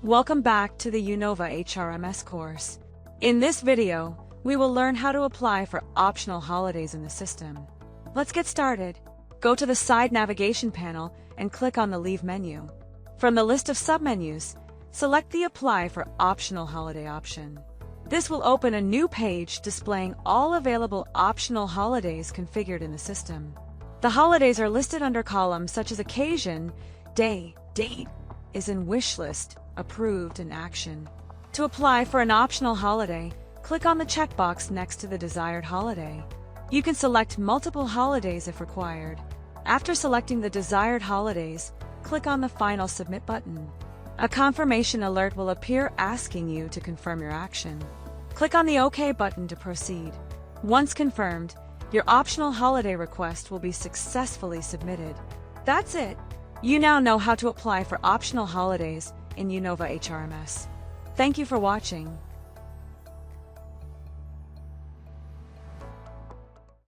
Welcome back to the uKnowva HRMS course. In this video, we will learn how to apply for optional holidays in the system. Let's get started. Go to the side navigation panel and click on the Leave menu. From the list of submenus, select the Apply for Optional Holiday option. This will open a new page displaying all available optional holidays configured in the system. The holidays are listed under columns such as Occasion, Day, Date, is in Wish List, Approved, and Action. To apply for an optional holiday, click on the checkbox next to the desired holiday. You can select multiple holidays if required. After selecting the desired holidays, click on the Final Submit button. A confirmation alert will appear asking you to confirm your action. Click on the OK button to proceed. Once confirmed, your optional holiday request will be successfully submitted. That's it! You now know how to apply for optional holidays in uKnowva HRMS. Thank you for watching.